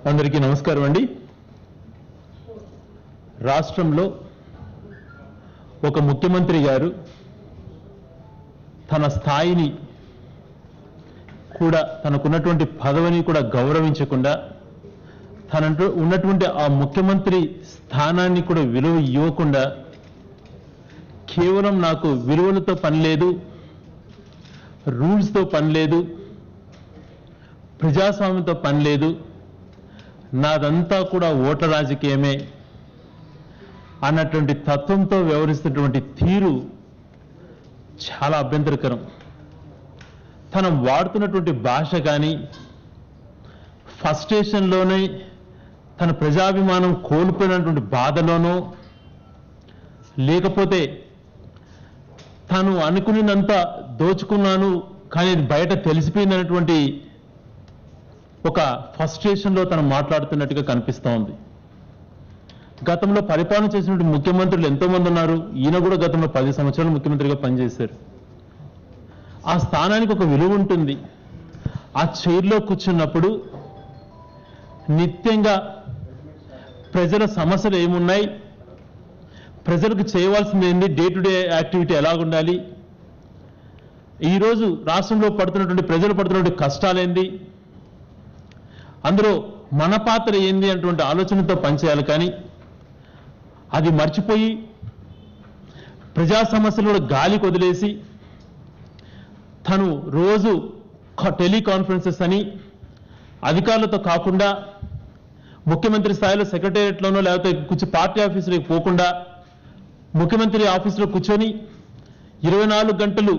అందరికీ నమస్కారం అండి. రాష్ట్రంలో ఒక ముఖ్యమంత్రి గారు తన స్థాయిని కూడా తనకున్నటువంటి పదవిని కూడా గౌరవించకుండా తనంటూ ఉన్నటువంటి ఆ ముఖ్యమంత్రి స్థానాన్ని కూడా విలువ ఇవ్వకుండా కేవలం నాకు విలువలతో పని లేదు, రూల్స్తో పని లేదు, ప్రజాస్వామ్యంతో పని లేదు, నాదంతా కూడా ఓట్ల రాజకీయమే అన్నటువంటి తత్వంతో వ్యవహరిస్తున్నటువంటి తీరు చాలా అభ్యంతరకరం. తను వాడుతున్నటువంటి భాష కానీ ఫ్రస్ట్రేషన్లోనే తన ప్రజాభిమానం కోల్పోయినటువంటి బాధలోనో లేకపోతే తాను అనుకున్నంత దోచుకున్నాను కానీ బయట తెలిసిపోయిందన్నటువంటి ఒక ఫ్రస్ట్రేషన్లో తను మాట్లాడుతున్నట్టుగా కనిపిస్తోంది. గతంలో పరిపాలన చేసినటువంటి ముఖ్యమంత్రులు ఎంతోమంది ఉన్నారు. ఈయన కూడా గతంలో 10 సంవత్సరాలు ముఖ్యమంత్రిగా పనిచేశారు. ఆ స్థానానికి ఒక విలువ ఉంటుంది. ఆ చైర్లో కూర్చున్నప్పుడు నిత్యంగా ప్రజల సమస్యలు ఏమున్నాయి, ప్రజలకు చేయవలసింది ఏంటి, డే టు డే యాక్టివిటీ ఎలాగుండాలి, ఈరోజు రాష్ట్రంలో పడుతున్నటువంటి ప్రజలు పడుతున్నటువంటి కష్టాలేంది, అందులో మన పాత్ర ఏంది అటువంటి ఆలోచనతో పనిచేయాలి. కానీ అది మర్చిపోయి ప్రజా సమస్యలు కూడా గాలికి వదిలేసి తను రోజు టెలికాన్ఫరెన్సెస్ అని అధికారులతో కాకుండా ముఖ్యమంత్రి స్థాయిలో సెక్రటేరియట్లోనో లేకపోతే పార్టీ ఆఫీసులోకి పోకుండా ముఖ్యమంత్రి ఆఫీసులో కూర్చొని 24 గంటలు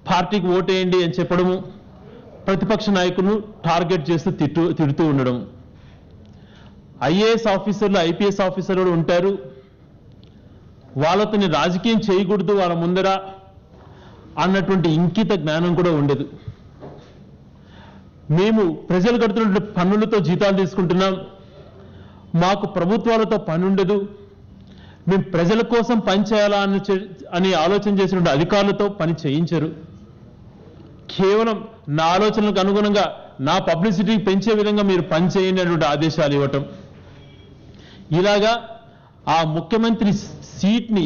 పార్టీకి ఓటేయండి అని చెప్పడము, ప్రతిపక్ష నాయకులను టార్గెట్ చేస్తూ తిడుతూ ఉండడం. ఐఏఎస్ ఆఫీసర్లు ఐపీఎస్ ఆఫీసర్లు కూడా ఉంటారు, వాళ్ళతో రాజకీయం చేయకూడదు వాళ్ళ ముందర అన్నటువంటి ఇంకిత జ్ఞానం కూడా ఉండదు. మేము ప్రజలు కడుతున్నటువంటి పన్నులతో జీతాలు తీసుకుంటున్నాం, మాకు ప్రభుత్వాలతో పని ఉండదు, మేము ప్రజల కోసం పని చేయాలా అని ఆలోచన చేసినటువంటి అధికారులతో పని చేయించరు. కేవలం నా ఆలోచనలకు అనుగుణంగా నా పబ్లిసిటీ పెంచే విధంగా మీరు పని చేయండి అనేటువంటి ఆదేశాలు ఇవ్వటం. ఇలాగా ఆ ముఖ్యమంత్రి సీట్ని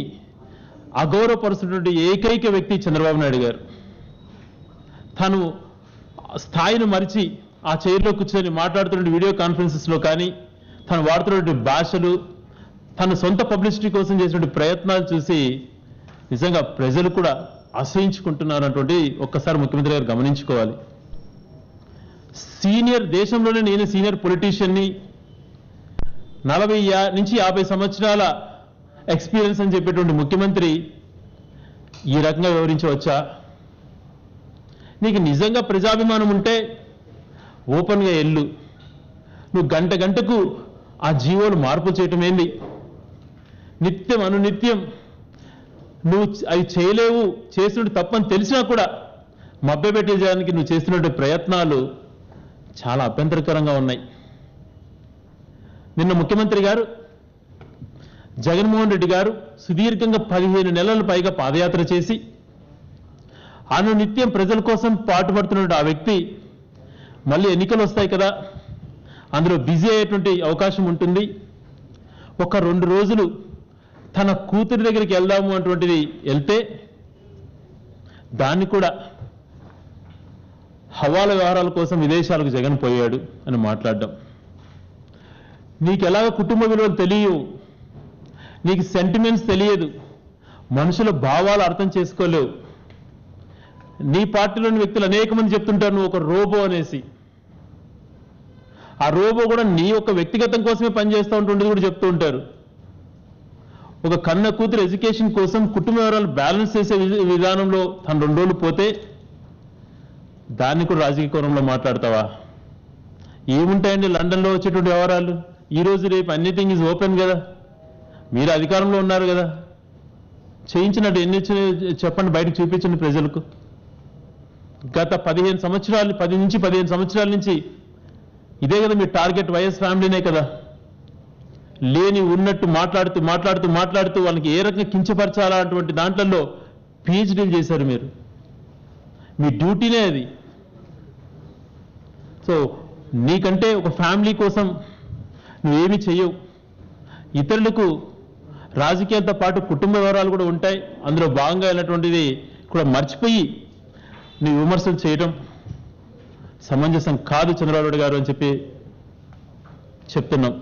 అగౌరవపరుస్తున్నటువంటి ఏకైక వ్యక్తి చంద్రబాబు నాయుడు గారు. తను స్థాయిని మరిచి ఆ చైర్లో కూర్చొని మాట్లాడుతున్న వీడియో కాన్ఫరెన్సెస్లో కానీ తను వాడుతున్నటువంటి భాషలు, తన సొంత పబ్లిసిటీ కోసం చేసినటువంటి ప్రయత్నాలు చూసి నిజంగా ప్రజలు కూడా అసహించుకుంటున్నారు అన్నటువంటి ఒక్కసారి ముఖ్యమంత్రి గారు గమనించుకోవాలి. దేశంలోనే నేను సీనియర్ పొలిటీషియన్ని, 40 నుంచి 50 సంవత్సరాల ఎక్స్పీరియన్స్ అని చెప్పేటువంటి ముఖ్యమంత్రి ఈ రకంగా వివరించవచ్చా? నీకు నిజంగా ప్రజాభిమానం ఉంటే ఓపెన్గా ఎల్లు. నువ్వు గంటకు ఆ జీవోలు మార్పు చేయటం ఏంది? నిత్యం అనునిత్యం నువ్వు అవి చేయలేవు, చేస్తున్న తప్పని తెలిసినా కూడా మభ్యపెట్టేయడానికి నువ్వు చేస్తున్న ప్రయత్నాలు చాలా అభ్యంతరకరంగా ఉన్నాయి. నిన్న ముఖ్యమంత్రి గారు జగన్మోహన్ రెడ్డి గారు సుదీర్ఘంగా 15 నెలల పైగా పాదయాత్ర చేసి అనునిత్యం ప్రజల కోసం పాటుపడుతున్న ఆ వ్యక్తి మళ్ళీ ఎన్నికలు వస్తాయి కదా, అందులో బిజీ అయ్యేటువంటి అవకాశం ఉంటుంది. ఒక 2 రోజులు తన కూతురి దగ్గరికి వెళ్దాము అటువంటిది వెళ్తే దాన్ని కూడా హవాలా వ్యవహారాల కోసం విదేశాలకు జగన్ పోయాడు అని మాట్లాడడం. నీకు ఎలాగ కుటుంబ విలువలు తెలియవు, నీకు సెంటిమెంట్స్ తెలియదు, మనుషుల భావాలు అర్థం చేసుకోలేవు. నీ పార్టీలోని వ్యక్తులు అనేక మంది చెప్తుంటారు నువ్వు ఒక రోబో అనేసి. ఆ రోబో కూడా నీ యొక్క వ్యక్తిగతం కోసమే పనిచేస్తూ ఉంటుండేది కూడా చెప్తూ ఉంటారు. ఒక కన్న కూతురు ఎడ్యుకేషన్ కోసం కుటుంబ వివరాలు బ్యాలెన్స్ చేసే విధానంలో తను 2 రోజులు పోతే దాన్ని కూడా రాజకీయ కోణంలో మాట్లాడతావా? ఏముంటాయండి లండన్లో వచ్చేటువంటి వ్యవహారాలు? ఈరోజు రేపు ఎనీథింగ్ ఈజ్ ఓపెన్ కదా, మీరు అధికారంలో ఉన్నారు కదా, చేయించినట్టు ఎన్ని చెప్పండి, బయటకు చూపించండి ప్రజలకు. గత 10 నుంచి 15 సంవత్సరాల నుంచి ఇదే కదా మీ టార్గెట్, వైఎస్ ఫ్యామిలీనే కదా. లేని ఉన్నట్టు మాట్లాడుతూ వాళ్ళకి ఏ రకంగా కించపరచాలా అటువంటి దాంట్లో పిహెచ్డీలు చేశారు మీరు. మీ డ్యూటీనే అది. సో నీకంటే ఒక ఫ్యామిలీ కోసం నువ్వేమీ చెయ్యవు. ఇతరులకు రాజకీయాలతో పాటు కుటుంబ వివరాలు కూడా ఉంటాయి, అందులో భాగంగా అయినటువంటిది కూడా మర్చిపోయి నీ విమర్శలు చేయడం సమంజసం కాదు చంద్రబాబు నాయుడు గారు అని చెప్పి చెప్తున్నాం.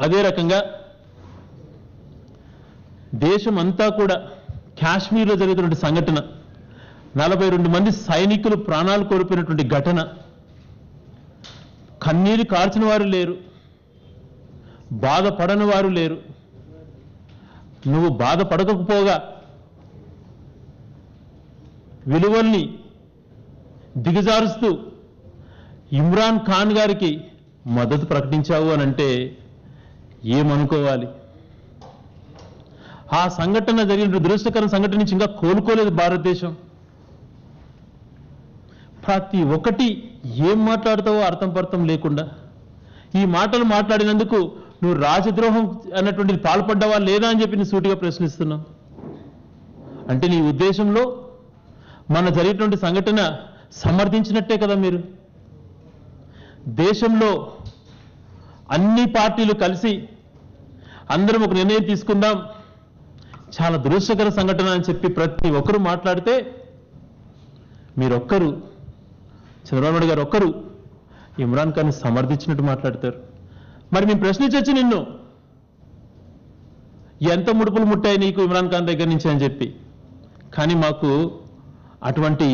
అదే రకంగా దేశం అంతా కూడా కాశ్మీర్లో జరిగినటువంటి సంఘటన, 42 మంది సైనికులు ప్రాణాలు కోల్పోయినటువంటి ఘటన, కన్నీరు కార్చిన వారు లేరు, బాధపడని వారు లేరు. నువ్వు బాధపడకపోగా విలువల్ని దిగజారుస్తూ ఇమ్రాన్ ఖాన్ గారికి మద్దతు ప్రకటించావు అని అంటే ఏమనుకోవాలి? ఆ సంఘటన జరిగిన దురదృష్టకర సంఘటన నుంచి ఇంకా కోలుకోలేదు భారతదేశం. ప్రతి ఒక్కటి ఏం మాట్లాడతావో అర్థం పర్థం లేకుండా ఈ మాటలు మాట్లాడినందుకు నువ్వు రాజద్రోహం అన్నటువంటిది పాల్పడ్డావా లేదా అని చెప్పి నేను సూటిగా ప్రశ్నిస్తున్నాం. అంటే నీ ఉద్దేశంలో మన జరిగినటువంటి సంఘటన సమర్థించినట్టే కదా మీరు. దేశంలో అన్ని పార్టీలు కలిసి అందరం ఒక నిర్ణయం తీసుకుందాం, చాలా దురదృష్టకర సంఘటన అని చెప్పి ప్రతి ఒక్కరూ మాట్లాడితే మీరొక్కరు, చంద్రబాబు నాయుడు గారు ఒక్కరు ఇమ్రాన్ ఖాన్ సమర్థించినట్టు మాట్లాడతారు. మరి మేము ప్రశ్నించవచ్చు నిన్ను, ఎంత ముడుపులు ముట్టాయి నీకు ఇమ్రాన్ ఖాన్ దగ్గర నుంచి అని చెప్పి. కానీ మాకు అటువంటి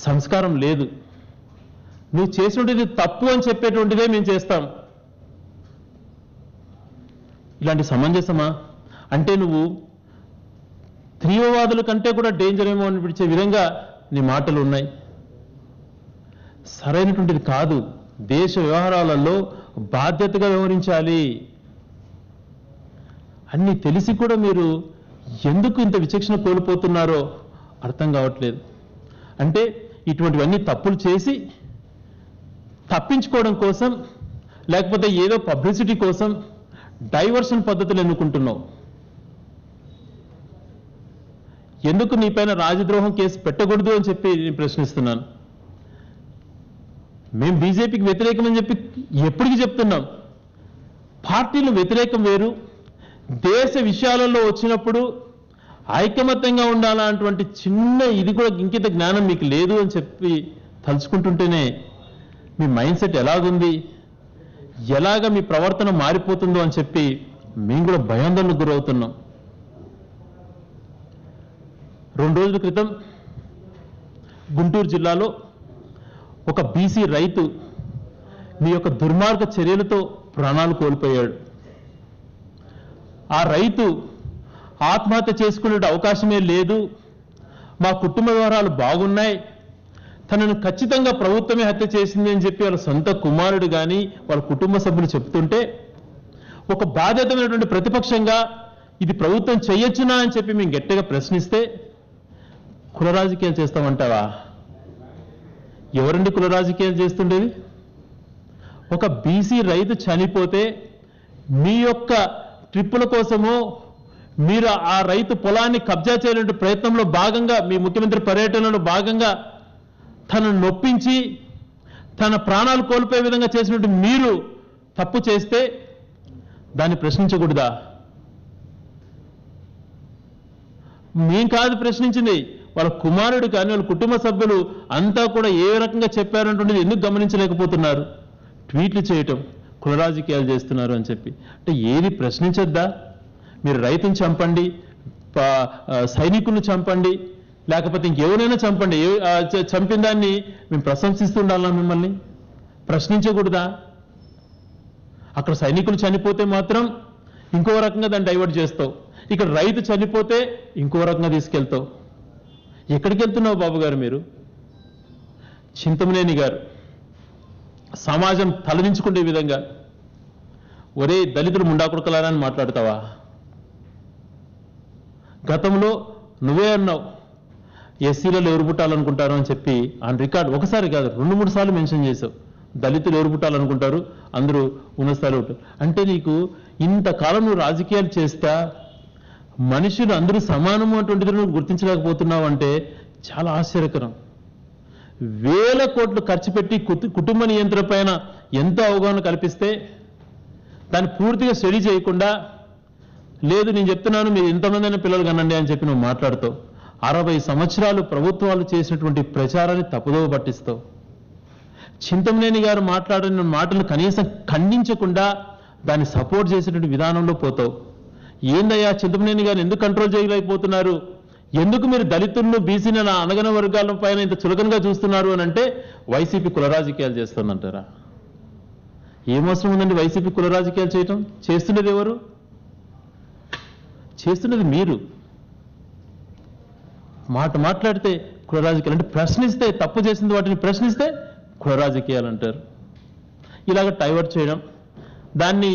సంస్కారం లేదు. నువ్వు చేసినటువంటిది తప్పు అని చెప్పేటువంటిదే మేము చేస్తాం. ఇలాంటి సమంజసమా? అంటే నువ్వు తీవ్రవాదుల కంటే కూడా డేంజర్ ఏమో అనిపించే విధంగా నీ మాటలు ఉన్నాయి. సరైనటువంటిది కాదు. దేశ వ్యవహారాలలో బాధ్యతగా వ్యవహరించాలి. అన్ని తెలిసి కూడా మీరు ఎందుకు ఇంత విచక్షణ కోల్పోతున్నారో అర్థం కావట్లేదు. అంటే ఇటువంటివన్నీ తప్పులు చేసి తప్పించుకోవడం కోసం, లేకపోతే ఏదో పబ్లిసిటీ కోసం డైవర్షన్ పద్ధతులు ఎన్నుకుంటున్నావు. ఎందుకు నీపైన రాజద్రోహం కేసు పెట్టకూడదు అని చెప్పి నేను ప్రశ్నిస్తున్నాను. మేము బీజేపీకి వ్యతిరేకమని చెప్పి ఎప్పటికీ చెప్తున్నాం. పార్టీలు వ్యతిరేకం వేరు, దేశ విషయాలలో వచ్చినప్పుడు ఐకమత్యంగా ఉండాలన్నటువంటి చిన్న ఇది కూడా ఇంకిత జ్ఞానం మీకు లేదు అని చెప్పి తలుచుకుంటుంటేనే మీ మైండ్ సెట్ ఎలాగుంది, ఎలాగ మీ ప్రవర్తన మారిపోతుందో అని చెప్పి మేము కూడా భయాందోళనకు గురవుతున్నాం. 2 రోజుల క్రితం గుంటూరు జిల్లాలో ఒక బీసీ రైతు మీ యొక్క దుర్మార్గ చర్యలతో ప్రాణాలు కోల్పోయాడు. ఆ రైతు ఆత్మహత్య చేసుకునే అవకాశమే లేదు, మా కుటుంబ వ్యవహారాలు బాగున్నాయి, తనను ఖచ్చితంగా ప్రభుత్వమే హత్య చేసింది అని చెప్పి వాళ్ళ సొంత కుమారుడు కానీ వాళ్ళ కుటుంబ సభ్యులు చెప్తుంటే ఒక బాధ్యతమైనటువంటి ప్రతిపక్షంగా ఇది ప్రభుత్వం చేయొచ్చునా అని చెప్పి మేము గట్టిగా ప్రశ్నిస్తే కుల రాజకీయాలు చేస్తామంటావా? ఎవరండి కుల రాజకీయాలు చేస్తుండేది? ఒక బీసీ రైతు చనిపోతే మీ యొక్క ట్రిప్పుల కోసమో మీరు ఆ రైతు పొలాన్ని కబ్జా చేయాలంటే ప్రయత్నంలో భాగంగా మీ ముఖ్యమంత్రి పర్యటనలో భాగంగా తనను నొప్పించి తన ప్రాణాలు కోల్పోయే విధంగా చేసినట్టు మీరు తప్పు చేస్తే దాన్ని ప్రశ్నించకూడదా? మేం కాదు ప్రశ్నించింది, వాళ్ళ కుమారుడు కానీ వాళ్ళ కుటుంబ సభ్యులు అంతా కూడా ఏ రకంగా చెప్పారంటుండేది ఎందుకు గమనించలేకపోతున్నారు? ట్వీట్లు చేయటం, కుల రాజకీయాలు చేస్తున్నారు అని చెప్పి. అంటే ఏది ప్రశ్నించొద్దా? మీరు రైతుని చంపండి, సైనికులను చంపండి, లేకపోతే ఇంకెవరైనా చంపండి, చంపిన దాన్ని మేము ప్రశంసిస్తూ ఉండాలా? మిమ్మల్ని ప్రశ్నించకూడదా? అక్కడ సైనికులు చనిపోతే మాత్రం ఇంకో రకంగా దాన్ని డైవర్ట్ చేస్తావు, ఇక్కడ రైతు చనిపోతే ఇంకో రకంగా తీసుకెళ్తావు. ఎక్కడికి వెళ్తున్నావు బాబు గారు మీరు? చింతమనేని గారు సమాజం తలదించుకునే విధంగా ఒరే దళితులు ముండాకుడుకలారా అని మాట్లాడతావా? గతంలో నువ్వే అన్నావు ఎస్సీలలో ఎవరు పుట్టాలనుకుంటారు అని చెప్పి ఆన్ రికార్డ్ ఒకసారి కాదు 2-3 సార్లు మెన్షన్ చేశావు. దళితులు ఎవరు పుట్టాలనుకుంటారు, అందరూ ఉన్న స్థాయిలో ఉంటారు. అంటే నీకు ఇంతకాలం నువ్వు రాజకీయాలు చేస్తా మనుషులు అందరూ సమానము అటువంటిది నువ్వు గుర్తించలేకపోతున్నావు అంటే చాలా ఆశ్చర్యకరం. వేల కోట్లు ఖర్చు పెట్టి కుటుంబ నియంత్రణ పైన ఎంతో అవగాహన కల్పిస్తే దాన్ని పూర్తిగా స్టడీ చేయకుండా, లేదు నేను చెప్తున్నాను మీరు ఎంతమందైనా పిల్లలు కనండి అని చెప్పి నువ్వు మాట్లాడుతావు. 60 సంవత్సరాలు ప్రభుత్వాలు చేసినటువంటి ప్రచారాన్ని తప్పుదోవ పట్టిస్తావు. చింతమనేని గారు మాట్లాడిన మాటలు కనీసం ఖండించకుండా దాన్ని సపోర్ట్ చేసేటువంటి విధానంలో పోతావు. ఏందయ్యా చింతమనేని గారు ఎందుకు కంట్రోల్ చేయలేకపోతున్నారు, ఎందుకు మీరు దళితులను బీసీని అనగన వర్గాల పైన ఇంత చులకనగా చూస్తున్నారు అని అంటే వైసీపీ కుల రాజకీయాలు చేస్తుందంటారా? ఏమవసరం ఉందండి వైసీపీ కుల రాజకీయాలు చేయటం? చేస్తున్నది ఎవరు? చేస్తున్నది మీరు. మాట్లాడితే కుల రాజకీయాలు అంటే, ప్రశ్నిస్తే తప్పు చేసింది వాటిని ప్రశ్నిస్తే కుల రాజకీయాలు అంటారు. ఇలాగ డైవర్ట్ చేయడం, దాన్ని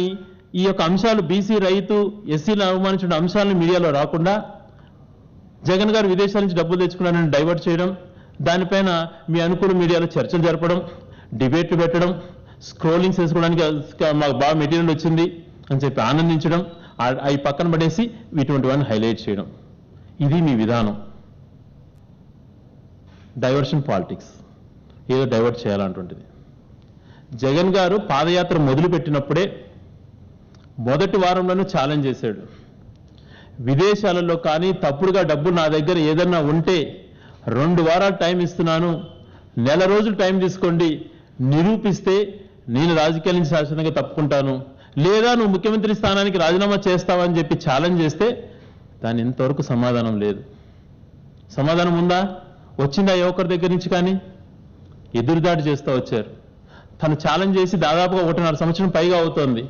ఈ యొక్క అంశాలు బీసీ రైతు ఎస్సీలను అవమానించిన అంశాలను మీడియాలో రాకుండా జగన్ గారు విదేశాల నుంచి డబ్బులు తెచ్చుకున్నారని డైవర్ట్ చేయడం, దానిపైన మీ అనుకూల మీడియాలో చర్చలు జరపడం, డిబేట్లు పెట్టడం, స్క్రోలింగ్స్ చేసుకోవడానికి మాకు బాగా మెటీరియల్ వచ్చింది అని చెప్పి ఆనందించడం, అవి పక్కన పడేసి ఇటువంటివన్నీ హైలైట్ చేయడం, ఇది మీ విధానం. డైవర్షన్ పాలిటిక్స్, ఏదో డైవర్ట్ చేయాలంటుంటుంది. జగన్ గారు పాదయాత్ర మొదలుపెట్టినప్పుడే మొదటి వారంలోనూ ఛాలెంజ్ చేశాడు. విదేశాలలో కానీ తప్పుడుగా డబ్బులు నా దగ్గర ఏదన్నా ఉంటే 2 వారాలు టైం ఇస్తున్నాను, నెల రోజులు టైం తీసుకోండి, నిరూపిస్తే నేను రాజకీయాల నుంచి శాశ్వతంగా తప్పుకుంటాను, లేదా నువ్వు ముఖ్యమంత్రి స్థానానికి రాజీనామా చేస్తావని చెప్పి ఛాలెంజ్ చేస్తే దాని ఇంతవరకు సమాధానం లేదు. సమాధానం ఉందా? వచ్చిందా ఏ ఒక్కరి దగ్గర నుంచి? కానీ ఎదురుదాడి చేస్తూ వచ్చారు. తను ఛాలెంజ్ చేసి దాదాపుగా 1.5 సంవత్సరం పైగా అవుతోంది.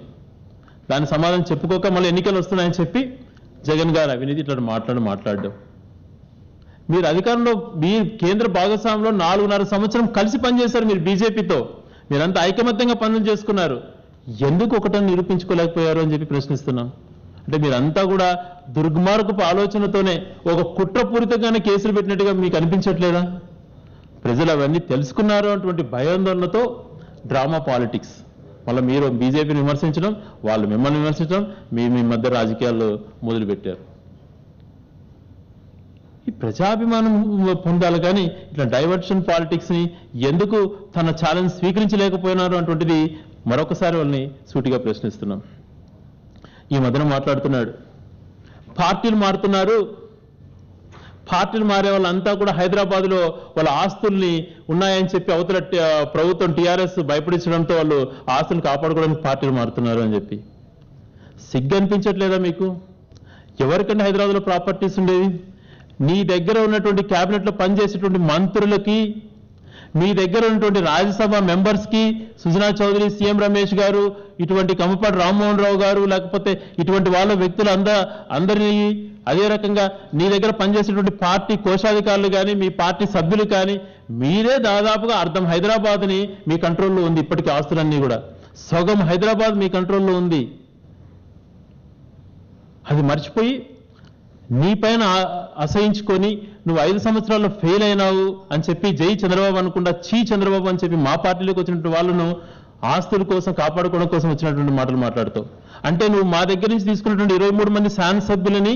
దాని సమాధానం చెప్పుకోక మళ్ళీ ఎన్నికలు వస్తున్నాయని చెప్పి జగన్ గారు అవినీతి ఇట్లా మాట్లాడడం. మీరు అధికారంలో మీ కేంద్ర భాగస్వామ్యంలో 4.5 సంవత్సరం కలిసి పనిచేశారు మీరు బీజేపీతో. మీరంతా ఐకమత్యంగా పనులు చేసుకున్నారు. ఎందుకు ఒకటని నిరూపించుకోలేకపోయారు అని చెప్పి ప్రశ్నిస్తున్నాం. అంటే మీరంతా కూడా దుర్మార్గపు ఆలోచనతోనే ఒక కుట్రపూరితంగానే కేసులు పెట్టినట్టుగా మీకు అనిపించట్లేదా? ప్రజలు అవన్నీ తెలుసుకున్నారు అటువంటి భయాందోళనతో డ్రామా పాలిటిక్స్. మళ్ళీ మీరు బీజేపీని విమర్శించడం, వాళ్ళు మిమ్మల్ని విమర్శించడం, మీ మధ్య రాజకీయాలు మొదలుపెట్టారు. ఈ ప్రజాభిమానం పొందాలి కానీ ఇట్లా డైవర్షన్ పాలిటిక్స్ ని ఎందుకు తన ఛాలెంజ్ స్వీకరించలేకపోయినారు అటువంటిది మరొకసారి వాళ్ళని సూటిగా ప్రశ్నిస్తున్నాం. ఈ మధ్యన మాట్లాడుతున్నాడు, పార్టీలు మారుతున్నారు, పార్టీలు మారే వాళ్ళంతా కూడా హైదరాబాద్లో వాళ్ళ ఆస్తుల్ని ఉన్నాయని చెప్పి అవతల ప్రభుత్వం టీఆర్ఎస్ భయపడించడంతో వాళ్ళు ఆస్తులు కాపాడుకోవడానికి పార్టీలు మారుతున్నారు అని చెప్పి. సిగ్గు అనిపించట్లేదా మీకు? ఎవరికంటే హైదరాబాద్లో ప్రాపర్టీస్ ఉండేవి? నీ దగ్గర ఉన్నటువంటి క్యాబినెట్లో పనిచేసేటువంటి మంత్రులకి, మీ దగ్గర ఉన్నటువంటి రాజ్యసభ మెంబర్స్కి, సుజనా చౌదరి, సీఎం రమేష్ గారు, ఇటువంటి కమ్మపాటి రామ్మోహన్ రావు గారు, లేకపోతే ఇటువంటి వాళ్ళ వ్యక్తులు అందరినీ, అదే రకంగా నీ దగ్గర పనిచేసేటువంటి పార్టీ కోశాధికారులు కానీ, మీ పార్టీ సభ్యులు కానీ, మీరే దాదాపుగా అర్ధం హైదరాబాద్ని మీ కంట్రోల్లో ఉంది. ఇప్పటికీ ఆస్తులన్నీ కూడా సగం హైదరాబాద్ మీ కంట్రోల్లో ఉంది. అది మర్చిపోయి నీ పైన అసహించుకొని నువ్వు 5 సంవత్సరాల్లో ఫెయిల్ అయినావు అని చెప్పి జై చంద్రబాబు అనుకుండా చీ చంద్రబాబు అని చెప్పి మా పార్టీలోకి వచ్చినటువంటి వాళ్ళను ఆస్తుల కోసం కాపాడుకోవడం కోసం వచ్చినటువంటి మాటలు మాట్లాడుతావు. అంటే నువ్వు మా దగ్గర నుంచి తీసుకున్నటువంటి 23 మంది శాసనసభ్యులని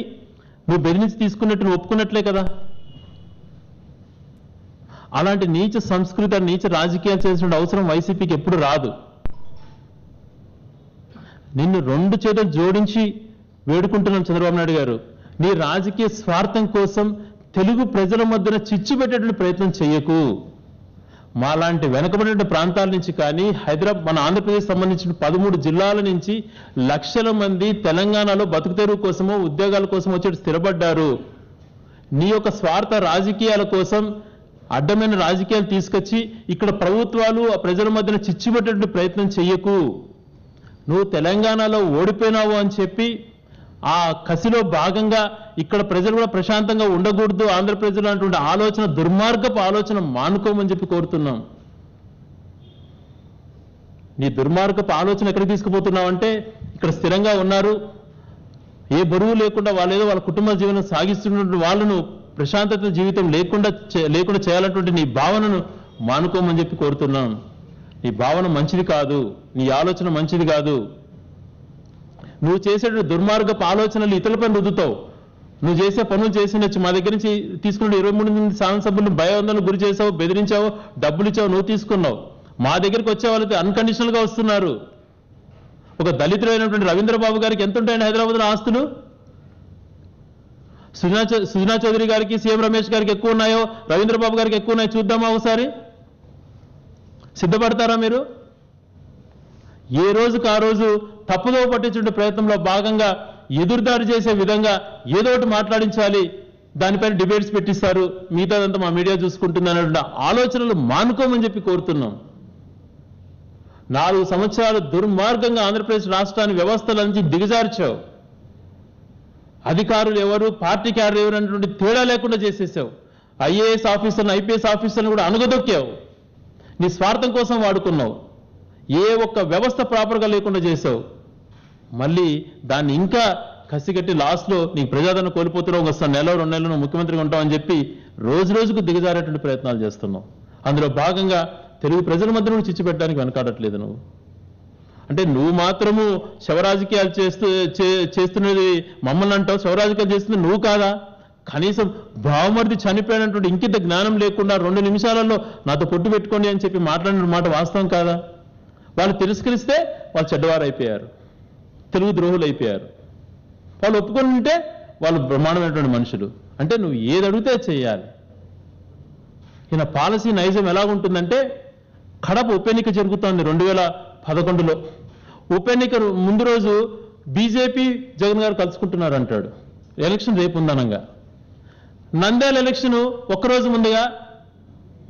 నువ్వు బెదిరించి తీసుకున్నట్టు నువ్వు ఒప్పుకున్నట్లే కదా. అలాంటి నీచ సంస్కృతి, నీచ రాజకీయాలు చేసిన అవసరం వైసీపీకి ఎప్పుడు రాదు. నిన్ను 2 చేతులు జోడించి వేడుకుంటున్నాం చంద్రబాబు నాయుడు గారు, నీ రాజకీయ స్వార్థం కోసం తెలుగు ప్రజల మధ్యన చిచ్చు పెట్టేటువంటి ప్రయత్నం చేయకు. మాలాంటి వెనుకబడిన ప్రాంతాల నుంచి కానీ, మన ఆంధ్రప్రదేశ్ సంబంధించిన 13 జిల్లాల నుంచి లక్షల మంది తెలంగాణలో బతుకుతెరువు కోసమో ఉద్యోగాల కోసం వచ్చి స్థిరపడ్డారు. నీ యొక్క స్వార్థ రాజకీయాల కోసం అడ్డమైన రాజకీయాలు తీసుకొచ్చి ఇక్కడ ప్రభుత్వాలు ఆ ప్రజల మధ్యన చిచ్చు పెట్టేటువంటి ప్రయత్నం చెయ్యకు. నువ్వు తెలంగాణలో ఓడిపోయినావు అని చెప్పి ఆ కసిలో భాగంగా ఇక్కడ ప్రజలు కూడా ప్రశాంతంగా ఉండకూడదు, ఆంధ్ర ప్రజలు అటువంటి ఆలోచన, దుర్మార్గపు ఆలోచన మానుకోమని చెప్పి కోరుతున్నాం. నీ దుర్మార్గపు ఆలోచన ఎక్కడికి తీసుకుపోతున్నావు అంటే, ఇక్కడ స్థిరంగా ఉన్నారు, ఏ బరువు లేకుండా వాళ్ళేదో వాళ్ళ కుటుంబ జీవనం సాగిస్తున్నటువంటి వాళ్ళను ప్రశాంతత జీవితం లేకుండా చేయాలన్నటువంటి నీ భావనను మానుకోమని చెప్పి కోరుతున్నాం. నీ భావన మంచిది కాదు, నీ ఆలోచన మంచిది కాదు. నువ్వు చేసే దుర్మార్గపు ఆలోచనలు ఇతరులపై రుద్దుతావు. నువ్వు చేసే పనులు చేసినచ్చు మా దగ్గర నుంచి తీసుకున్న 23 మంది శాసనసభ్యులను భయాందోళనకు గురి చేసావు, బెదిరించావు, డబ్బులు ఇచ్చావు, నువ్వు తీసుకున్నావు. మా దగ్గరికి వచ్చే వాళ్ళకి అన్కండిషనల్ గా వస్తున్నారు. ఒక దళితులైనటువంటి రవీంద్రబాబు గారికి ఎంత ఉంటాయండి హైదరాబాద్లో ఆస్తులు? సుజనా చౌదరి గారికి, సీఎం రమేష్ గారికి ఎక్కువ ఉన్నాయో, రవీంద్రబాబు గారికి ఎక్కువ ఉన్నాయో చూద్దామా ఒకసారి? సిద్ధపడతారా మీరు? ఏ రోజుకు ఆ రోజు తప్పుదో పట్టించే ప్రయత్నంలో భాగంగా ఎదురుదాడి చేసే విధంగా ఏదో ఒకటి మాట్లాడించాలి, దానిపైన డిబేట్స్ పెట్టిస్తారు, మిగతాదంతా మా మీడియా చూసుకుంటుంది అనే ఆలోచనలు మానుకోమని చెప్పి కోరుతున్నాం. 4 సంవత్సరాలు దుర్మార్గంగా ఆంధ్రప్రదేశ్ రాష్ట్రాన్ని వ్యవస్థల నుంచి దిగజార్చావు. అధికారులు ఎవరు, పార్టీ క్యాడర్ ఎవరు అనేటువంటి తేడా లేకుండా చేసేసావు. ఐఏఎస్ ఆఫీసర్లను, ఐపీఎస్ ఆఫీసర్లను కూడా అణగదొక్కావు. నీ స్వార్థం కోసం వాడుకున్నావు. ఏ ఒక్క వ్యవస్థ ప్రాపర్గా లేకుండా చేసావు. మళ్ళీ దాన్ని ఇంకా కసిగట్టి లాస్ట్లో నీకు ప్రజాదరణ కోల్పోతున్నావు. వస్తాను నెల 2 నెలలు నువ్వు ముఖ్యమంత్రిగా ఉంటావని చెప్పి రోజు రోజుకు దిగజారేటువంటి ప్రయత్నాలు చేస్తున్నావు. అందులో భాగంగా తెలుగు ప్రజల మధ్య నువ్వు చిచ్చు పెట్టడానికి వెనకాడట్లేదు నువ్వు. అంటే నువ్వు మాత్రము శవరాజకీయాలు చేస్తున్నది మమ్మల్ని అంటావు, శవరాజకీయాలు చేస్తున్నది నువ్వు కాదా? కనీసం బావమరిది చనిపోయినటువంటి ఇంకింత జ్ఞానం లేకుండా 2 నిమిషాలలో నాతో పొట్టు పెట్టుకోండి అని చెప్పి మాట్లాడిన మాట వాస్తవం కాదా? వాళ్ళు తిరస్కరిస్తే వాళ్ళు చెడ్డవారు అయిపోయారు, తెలుగు ద్రోహులు అయిపోయారు. వాళ్ళు ఒప్పుకొని ఉంటే వాళ్ళు బ్రహ్మాండమైనటువంటి మనుషులు. అంటే నువ్వు ఏది అడిగితే చేయాలి. ఈయన పాలసీ నైజం ఎలాగుంటుందంటే, కడప ఉప ఎన్నిక జరుగుతోంది 2011లో. ఉప ఎన్నిక ముందు రోజు బీజేపీ జగన్ గారు కలుసుకుంటున్నారు అంటాడు. ఎలక్షన్ రేపు ఉందనంగా. నంద్యాల ఎలక్షన్ ఒక్కరోజు ముందుగా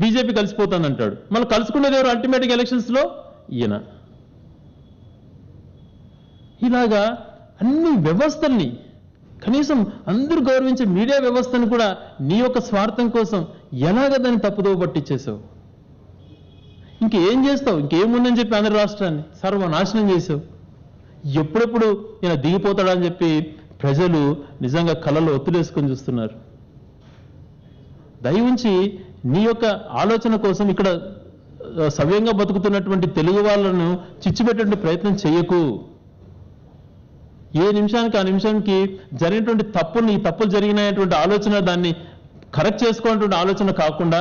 బీజేపీ కలిసిపోతుంది అంటాడు. మళ్ళీ కలుసుకునేది ఎవరు అల్టిమేట్గా ఎలక్షన్స్లో? ఈయన. ఇలాగా అన్ని వ్యవస్థల్ని, కనీసం అందరూ గౌరవించే మీడియా వ్యవస్థను కూడా నీ యొక్క స్వార్థం కోసం ఎలాగ దాన్ని తప్పుదోవ పట్టించేసావు. ఇంకేం చేస్తావు? ఇంకేముందని చెప్పి ఆంధ్ర రాష్ట్రాన్ని సర్వనాశనం చేసావు. ఎప్పుడెప్పుడు ఈయన దిగిపోతాడని చెప్పి ప్రజలు నిజంగా కళ్ళలో ఒత్తులేసుకొని చూస్తున్నారు. దయవుంచి నీ యొక్క ఆలోచన కోసం ఇక్కడ సవ్యంగా బతుకుతున్నటువంటి తెలుగు వాళ్ళను చిచ్చుపెట్టే ప్రయత్నం చేయకు. ఏ నిమిషానికి ఆ నిమిషానికి జరిగినటువంటి తప్పులు, ఈ తప్పులు జరిగినటువంటి ఆలోచన దాన్ని కరెక్ట్ చేసుకోవాలన్నటువంటి ఆలోచన కాకుండా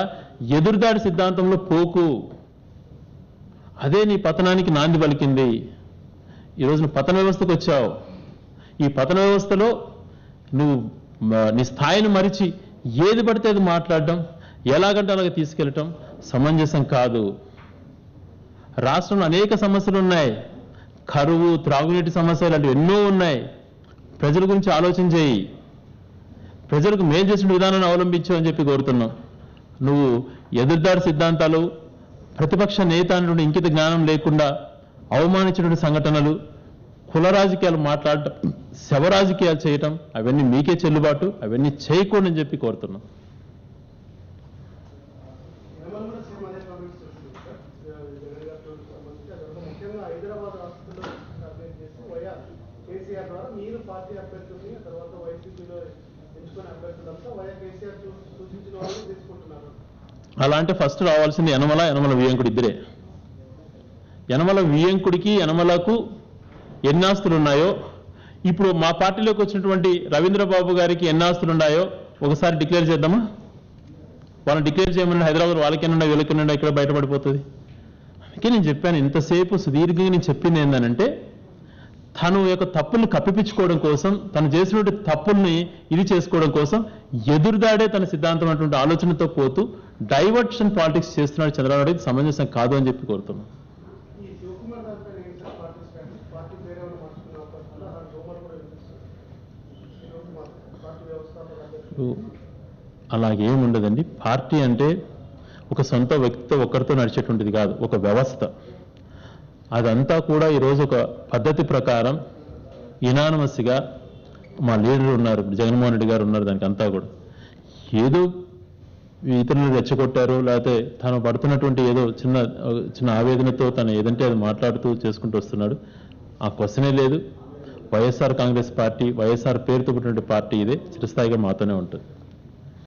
ఎదురుదాడి సిద్ధాంతంలో పోకు. అదే నీ పతనానికి నాంది పలికింది. ఈరోజు నువ్వు పతన వ్యవస్థకు వచ్చావు. ఈ పతన వ్యవస్థలో నువ్వు నీ స్థాయిని మరిచి ఏది పడితే అది మాట్లాడడం, ఎలాగంటే అలాగే తీసుకెళ్ళటం సమంజసం కాదు. రాష్ట్రంలో అనేక సమస్యలు ఉన్నాయి. కరువు, త్రాగునీటి సమస్యలు లాంటివి ఎన్నో ఉన్నాయి. ప్రజల గురించి ఆలోచన చేయి. ప్రజలకు మేలు చేసిన విధానాన్ని అవలంబించు అని చెప్పి కోరుతున్నాం. నువ్వు ఎదురుదాడి సిద్ధాంతాలు, ప్రతిపక్ష నేత అనేటువంటి ఇంకిత జ్ఞానం లేకుండా అవమానించినటువంటి సంఘటనలు, కుల రాజకీయాలు మాట్లాడటం, శవ రాజకీయాలు చేయటం అవన్నీ మీకే చెల్లుబాటు. అవన్నీ చేయకూడదని చెప్పి కోరుతున్నాం. అలా అంటే ఫస్ట్ రావాల్సింది యనమల వియ్యంకుడు ఇద్దరే. యనమల వియ్యంకుడికి, యనమలకు ఎన్ని ఆస్తులు ఉన్నాయో, ఇప్పుడు మా పార్టీలోకి వచ్చినటువంటి రవీంద్రబాబు గారికి ఎన్ని ఆస్తులు ఉన్నాయో ఒకసారి డిక్లేర్ చేద్దామా? వాళ్ళని డిక్లేర్ చేయమని హైదరాబాద్ వాళ్ళకెన్నున్నా వీళ్ళకెన్నున్నా ఇక్కడ బయటపడిపోతుంది. అందుకే నేను చెప్పాను, ఇంతసేపు సుదీర్ఘంగా నేను చెప్పింది ఏంటంటే, తను యొక్క తప్పుల్ని కప్పిపించుకోవడం కోసం, తను చేసినటువంటి తప్పుల్ని ఇది చేసుకోవడం కోసం ఎదురుదాడే తన సిద్ధాంతం అటువంటి ఆలోచనతో పోతూ డైవర్షన్ పాలిటిక్స్ చేస్తున్నాడు చంద్రబాబు నాయుడు. సమంజసం కాదు అని చెప్పి కోరుతున్నాం. అలాగేముండదండి. పార్టీ అంటే ఒక సొంత వ్యక్తితో ఒక్కరితో నడిచేటువంటిది కాదు, ఒక వ్యవస్థ. అదంతా కూడా ఈరోజు ఒక పద్ధతి ప్రకారం ఇనానమస్గా మా లీడర్ ఉన్నారు, జగన్మోహన్ రెడ్డి గారు ఉన్నారు. దానికి అంతా కూడా ఏదో ఇతరులు రెచ్చగొట్టారు, లేకపోతే తను పడుతున్నటువంటి ఏదో చిన్న ఆవేదనతో తను ఏదంటే అది మాట్లాడుతూ చేసుకుంటూ వస్తున్నాడు. ఆ క్వశ్చనే లేదు. వైఎస్ఆర్ కాంగ్రెస్ పార్టీ, వైఎస్ఆర్ పేరుతో పుట్టినటువంటి పార్టీ ఇదే చిరస్థాయిగా మాతోనే ఉంటుంది.